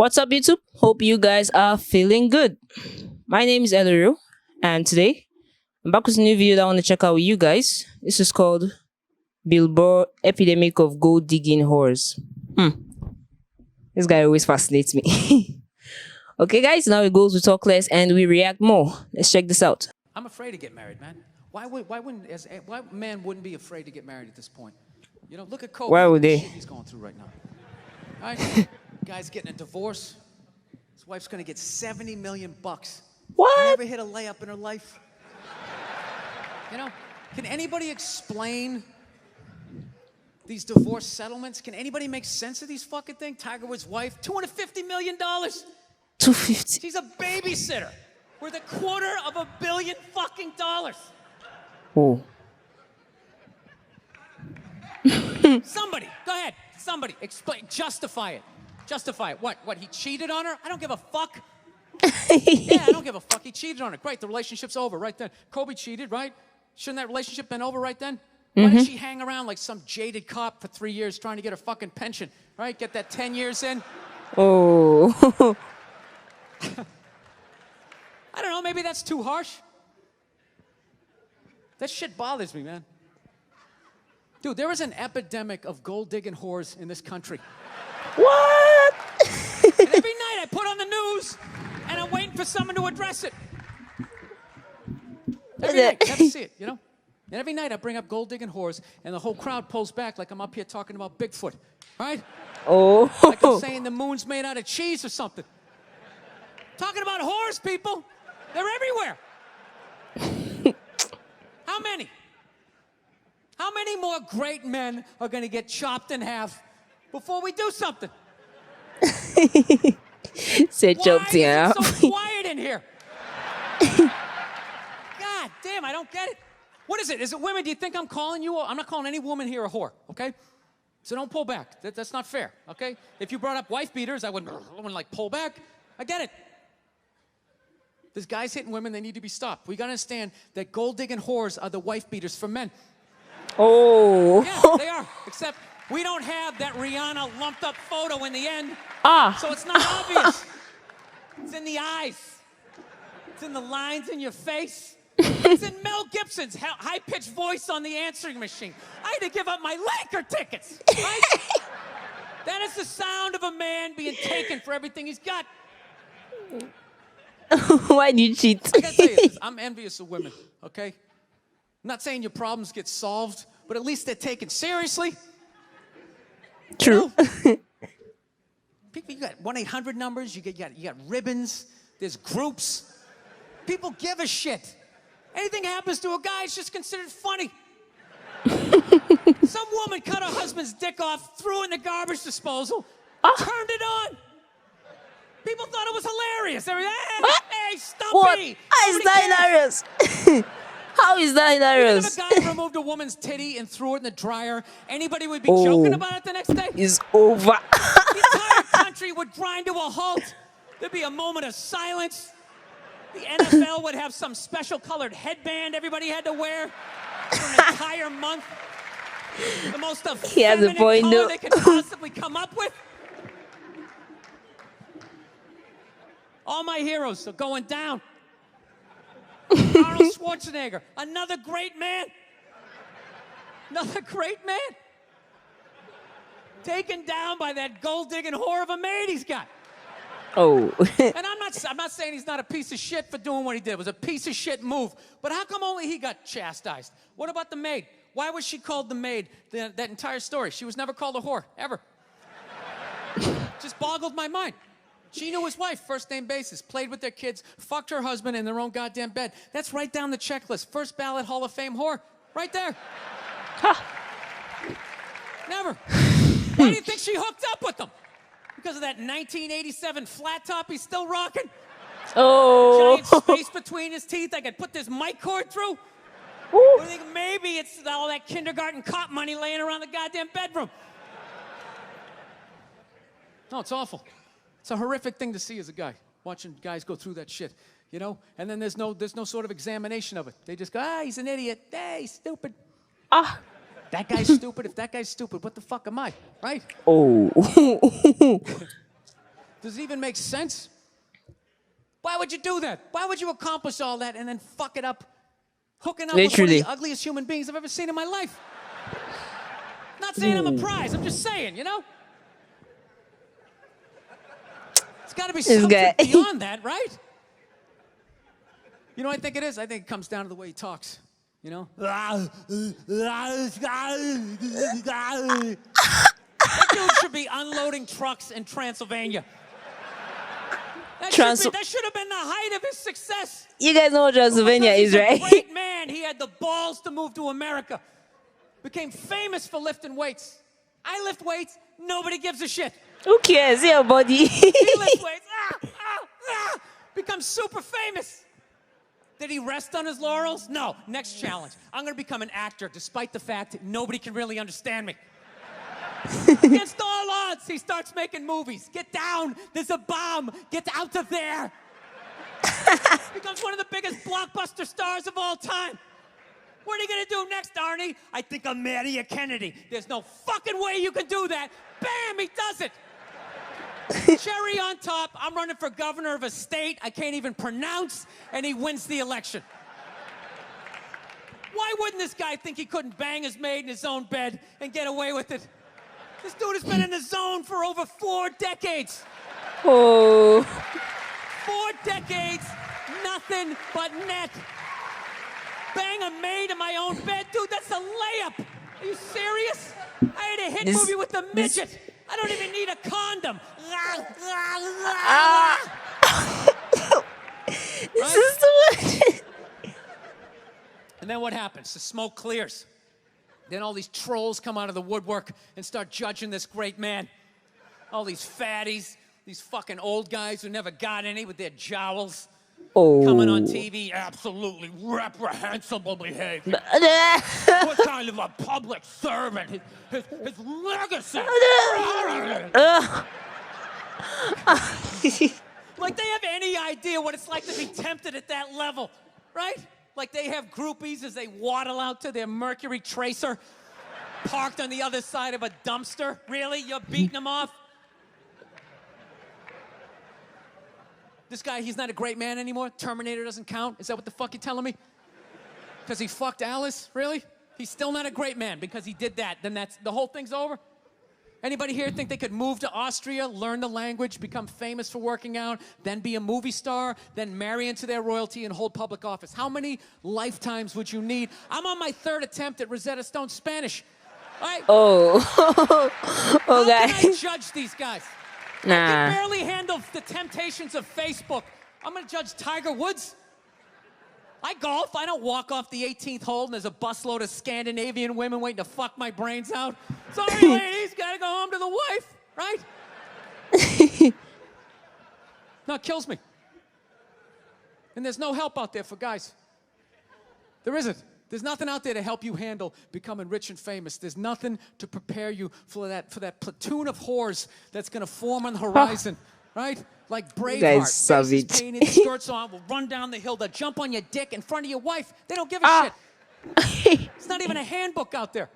What's up, YouTube? Hope you guys are feeling good. My name is Elero, and today I'm back with a new video that I want to check out with you guys. This is called BURR Epidemic of Gold Digging Whores. This guy always fascinates me. Okay, guys, now it goes to talk less and we react more. Let's check this out. I'm afraid to get married, man. Why man wouldn't be afraid to get married at this point? You know, look at Kobe. Why would the they? shit he's going through right now. All right, guy's getting a divorce. His wife's gonna get $70 million. What? Never hit a layup in her life. You know, can anybody explain these divorce settlements? Can anybody make sense of these fucking things? Tiger Woods' wife, $250 million. 250. She's a babysitter worth $250 million fucking dollars. Oh. Somebody, go ahead. Somebody, explain, justify it. Justify it. What, he cheated on her? I don't give a fuck. Yeah, I don't give a fuck. He cheated on her. Great, the relationship's over right then. Kobe cheated, right? Shouldn't that relationship been over right then? Why did she hang around like some jaded cop for 3 years trying to get her fucking pension, right? Get that 10 years in? Oh. I don't know, maybe that's too harsh. That shit bothers me, man. Dude, there is an epidemic of gold-digging whores in this country. What? And every night I put on the news, and I'm waiting for someone to address it. Every night, never see it, you know? And every night I bring up gold-digging whores, and the whole crowd pulls back like I'm up here talking about Bigfoot, right? Oh. Like I'm saying the moon's made out of cheese or something. Talking about whores, people. They're everywhere. How many? How many more great men are going to get chopped in half before we do something? Say chopped in Why half. is it so quiet in here? God damn, I don't get it. What is it? Is it women? Do you think I'm calling you? I'm not calling any woman here a whore, okay? So don't pull back. That's not fair, okay? If you brought up wife beaters, I wouldn't like pull back. I get it. There's guys hitting women, they need to be stopped. We gotta understand that gold-digging whores are the wife beaters for men. Oh. Yeah, they are. Except we don't have that Rihanna lumped up photo in the end. So it's not obvious. It's in the eyes. It's in the lines in your face. It's in Mel Gibson's high-pitched voice on the answering machine. I had to give up my Laker tickets. Right? That is the sound of a man being taken for everything he's got. Why do you cheat? I gotta tell you this, I'm envious of women, okay? I'm not saying your problems get solved, but at least they're taken seriously. True. You know? People, you got 1-800 numbers, you got ribbons, there's groups. People give a shit. Anything happens to a guy, it's just considered funny. Some woman cut her husband's dick off, threw it in the garbage disposal, turned it on. People thought it was hilarious. They were, hey, stop What? me. How is that hilarious? How is that hilarious? If a guy removed a woman's titty and threw it in the dryer, anybody would be joking about it the next day? It's over. The entire country would grind to a halt. There'd be a moment of silence. The NFL would have some special colored headband everybody had to wear for an entire month. The most effeminate color they could possibly come up with. All my heroes are going down. Arnold Schwarzenegger, another great man. Another great man. Taken down by that gold-digging whore of a maid he's got. Oh. And I'm not saying he's not a piece of shit for doing what he did. It was a piece of shit move. But how come only he got chastised? What about the maid? Why was she called the maid that entire story? She was never called a whore, ever. Just boggled my mind. She knew his wife, first name basis, played with their kids, fucked her husband in their own goddamn bed. That's right down the checklist. First ballot Hall of Fame whore. Right there. Never. Why do you think she hooked up with him? Because of that 1987 flat top he's still rocking? Oh. Giant space between his teeth I could put this mic cord through? Or do you think maybe it's all that kindergarten cop money laying around the goddamn bedroom? No, it's awful. It's a horrific thing to see as a guy, watching guys go through that shit, you know? And then there's no sort of examination of it. They just go, he's an idiot. Hey, he's stupid. That guy's stupid. If that guy's stupid, what the fuck am I, right? Oh. Does it even make sense? Why would you do that? Why would you accomplish all that and then fuck it up hooking up with one of Literally. the ugliest human beings I've ever seen in my life? Not saying I'm a prize, I'm just saying, you know? It's got to be something guy. beyond that, right? You know what I think it is? I think it comes down to the way he talks, you know? That dude should be unloading trucks in Transylvania. That should have been the height of his success. You guys know what Transylvania Because is, he's right? a great man. He had the balls to move to America. Became famous for lifting weights. I lift weights. Nobody gives a shit. Who cares? Your body. He lifts weights. Becomes super famous. Did he rest on his laurels? No. Next challenge. I'm going to become an actor, despite the fact that nobody can really understand me. Against all odds, he starts making movies. Get down. There's a bomb. Get out of there. Becomes one of the biggest blockbuster stars of all time. What are you going to do next, Arnie? I think I'll marry a Kennedy. There's no fucking way you can do that. Bam, he does it. Cherry on top, I'm running for governor of a state I can't even pronounce, and he wins the election. Why wouldn't this guy think he couldn't bang his maid in his own bed and get away with it? This dude has been in the zone for over 4 decades. Oh. 4 decades, nothing but net. Bang a maid in my own bed? Dude, that's a layup. Are you serious? I had a hit movie with a midget. I don't even need a condom. This is too much. And then what happens? The smoke clears. Then all these trolls come out of the woodwork and start judging this great man. All these fatties, these fucking old guys who never got any with their jowls. Oh. Coming on TV, absolutely reprehensible behavior. What kind of a public servant? His legacy. Like they have any idea what it's like to be tempted at that level, right? Like they have groupies as they waddle out to their Mercury Tracer parked on the other side of a dumpster. Really? You're beating them off? This guy, he's not a great man anymore? Terminator doesn't count? Is that what the fuck you're telling me? Because he fucked Alice? Really? He's still not a great man because he did that. Then that's the whole thing's over? Anybody here think they could move to Austria, learn the language, become famous for working out, then be a movie star, then marry into their royalty and hold public office? How many lifetimes would you need? I'm on my 3rd attempt at Rosetta Stone Spanish. All right? Oh. How can I judge these guys? I Nah. can barely handle the temptations of Facebook. I'm going to judge Tiger Woods. I golf. I don't walk off the 18th hole and there's a busload of Scandinavian women waiting to fuck my brains out. Sorry, ladies, gotta go home to the wife, right? No, it kills me. And there's no help out there for guys. There isn't. There's nothing out there to help you handle becoming rich and famous. There's nothing to prepare you for that platoon of whores that's gonna form on the horizon, right? Like Braveheart, faces painted, skirts on, will run down the hill, they'll jump on your dick in front of your wife. They don't give a shit. It's not even a handbook out there.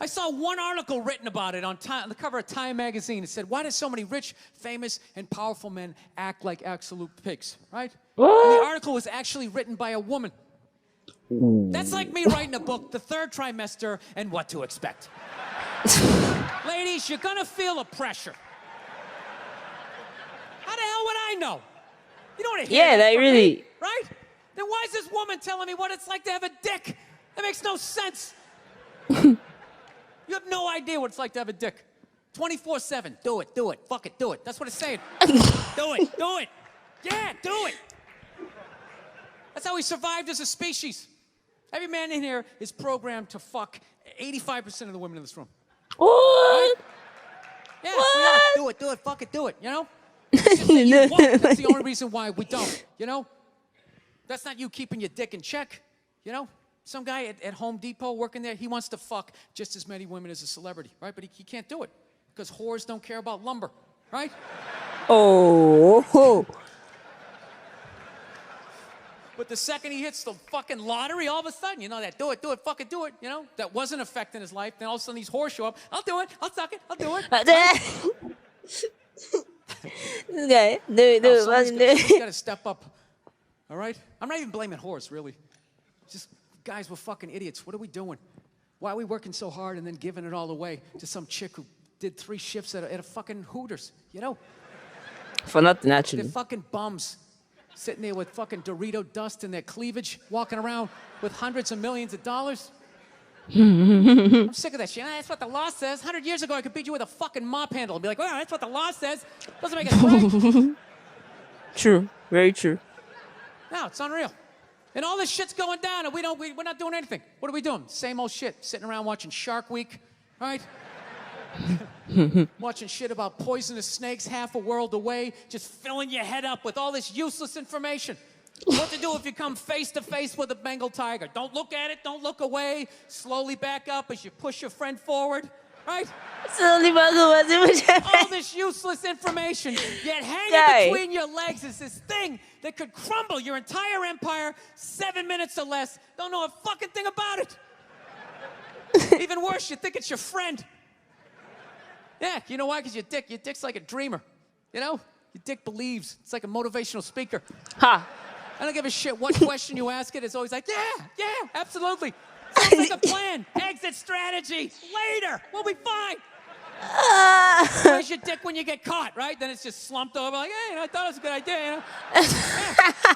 I saw one article written about it on the cover of Time magazine. It said, why do so many rich, famous, and powerful men act like absolute pigs, right? What? And the article was actually written by a woman. That's like me writing a book, The Third Trimester and What to Expect. Ladies, you're gonna feel a pressure. How the hell would I know? You don't want to hear Yeah, that that from really. me, right? Then why is this woman telling me what it's like to have a dick? That makes no sense. You have no idea what it's like to have a dick. 24/7. Do it, do it, fuck it, do it. That's what it's saying. Do it, do it. Yeah, do it. That's how we survived as a species. Every man in here is programmed to fuck 85% of the women in this room. What? Yeah, What? we are. Do it, fuck it, do it, you know? It's just that you won't. That's the only reason why we don't, you know? That's not you keeping your dick in check, you know? Some guy at Home Depot working there, he wants to fuck just as many women as a celebrity, right? But he can't do it because whores don't care about lumber, right? Oh. But the second he hits the fucking lottery, all of a sudden, you know, that do it, fucking do it, you know? That wasn't affecting his life. Then all of a sudden these whores show up. I'll do it, I'll suck it, I'll do it. This guy, No, somebody's got to step up. All right? I'm not even blaming whores, really. Just guys, we're fucking idiots. What are we doing? Why are we working so hard and then giving it all away to some chick who did 3 shifts at a fucking Hooters? You know? for nothing They're actually. fucking bums sitting there with fucking Dorito dust in their cleavage, walking around with hundreds of millions of dollars. I'm sick of that shit. That's what the law says. 100 years ago, I could beat you with a fucking mop handle and be like, well, that's what the law says. Doesn't make it right. True, very true. No, it's unreal. And all this shit's going down, and we're not doing anything. What are we doing? Same old shit. Sitting around watching Shark Week, right? Watching shit about poisonous snakes half a world away, just filling your head up with all this useless information. What to do if you come face to face with a Bengal tiger? Don't look at it, don't look away. Slowly back up as you push your friend forward, right? All this useless information, yet hanging between your legs is this thing that could crumble your entire empire 7 minutes or less. Don't know a fucking thing about it. Even worse, you think it's your friend. Yeah, you know why? Because your dick's like a dreamer. You know? Your dick believes. It's like a motivational speaker. Ha! I don't give a shit what question you ask it. It's always like, yeah, absolutely. Sounds like a plan. Exit strategy. Later. We'll be fine. Where's your dick when you get caught, right? Then it's just slumped over like, hey, I thought it was a good idea, you know? Yeah.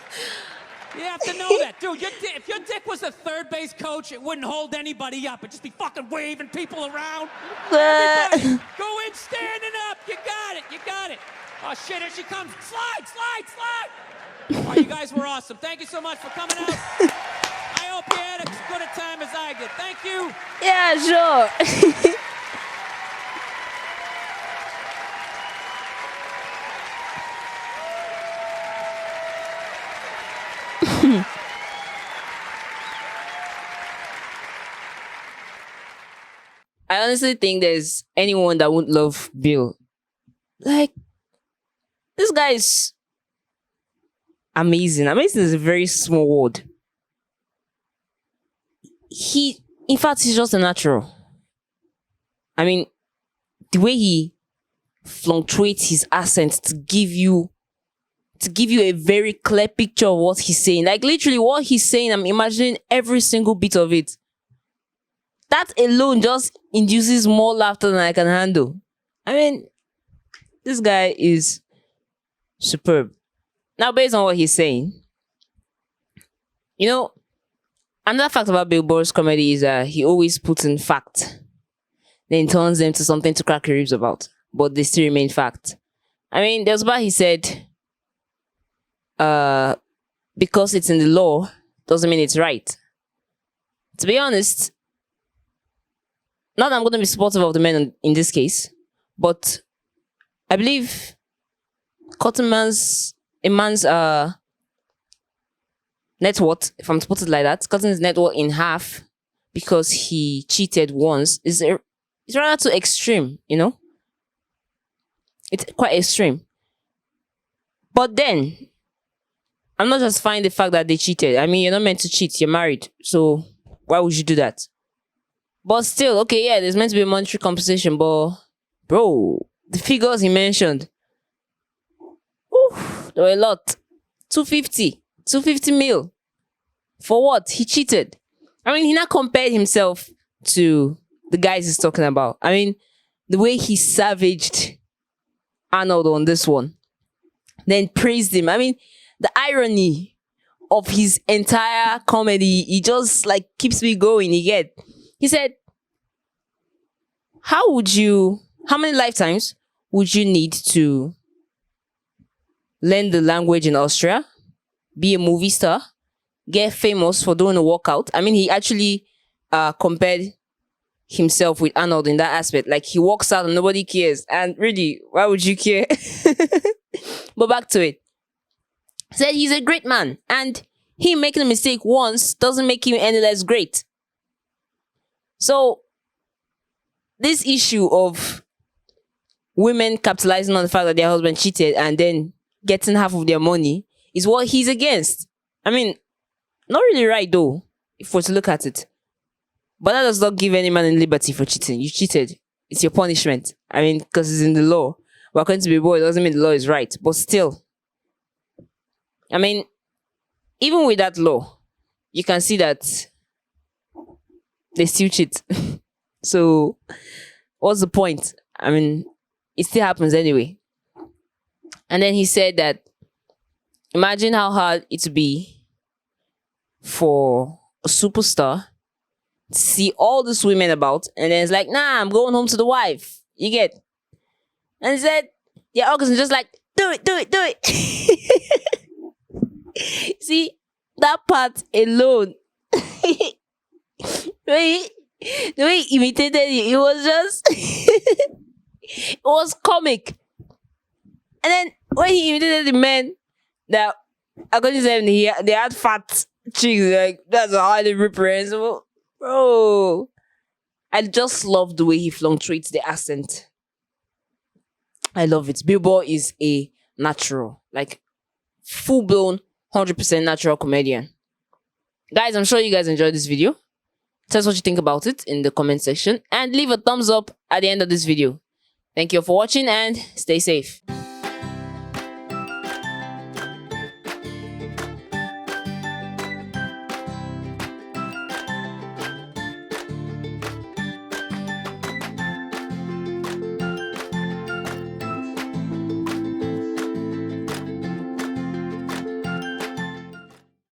You have to know that. Dude, if your dick was a third base coach, it wouldn't hold anybody up. It'd just be fucking waving people around. Everybody, go in standing up. You got it. Oh, shit, here she comes. Slide. Oh, you guys were awesome. Thank you so much for coming out. I hope you had as good a time as I did. Thank you. Yeah, sure. I honestly think there's anyone that wouldn't love Bill. Like, this guy is amazing. Amazing is a very small word. In fact, he's just a natural. I mean, the way he fluctuates his accent to give you a very clear picture of what he's saying. Like, literally what he's saying, I'm imagining every single bit of it. That alone just induces more laughter than I can handle. I mean, this guy is superb. Now, based on what he's saying, you know, another fact about Bill Burr's comedy is that he always puts in fact, then turns them to something to crack your ribs about, but they still remain fact. I mean, there's about he said, because it's in the law doesn't mean it's right. To be honest, not that I'm going to be supportive of the men in this case, but I believe cutting a man's net worth, if I'm to put it like that, cutting his net worth in half because he cheated once is it's rather too extreme, you know? It's quite extreme. But then, I'm not justifying the fact that they cheated. I mean, you're not meant to cheat. You're married. So, why would you do that? But still, okay, yeah, there's meant to be a monetary compensation, but, bro, the figures he mentioned, there were a lot. 250 mil. For what? He cheated. I mean, he not compared himself to the guys he's talking about. I mean, the way he savaged Arnold on this one, then praised him. I mean, the irony of his entire comedy, he just like keeps me going. You get? He said, how many lifetimes would you need to learn the language in Austria, be a movie star, get famous for doing a workout? I mean, he actually compared himself with Arnold in that aspect. Like, he walks out and nobody cares. And really, why would you care? But back to it. Said he's a great man, and him making a mistake once doesn't make him any less great. So, this issue of women capitalizing on the fact that their husband cheated and then getting half of their money is what he's against. I mean, not really right though, if we're to look at it. But that does not give any man any liberty for cheating. You cheated. It's your punishment. I mean, because it's in the law. But according to Billboard, it doesn't mean the law is right. But still, I mean, even with that law, you can see that they still cheat. So, what's the point? I mean, it still happens anyway. And then he said that imagine how hard it would be for a superstar to see all these women about, and then it's like, nah, I'm going home to the wife. You get? And he said, yeah, August is just like, do it, do it, do it. See, that part alone. the way he imitated it was just it was comic. And then when he imitated the men that according to them they had fat cheeks, like that's highly reprehensible. Bro. I just love the way he fluctuates the accent. I love it. Billboard is a natural, like full blown 100% natural comedian. Guys, I'm sure you guys enjoyed this video. Tell us what you think about it in the comment section and leave a thumbs up at the end of this video. Thank you for watching and stay safe.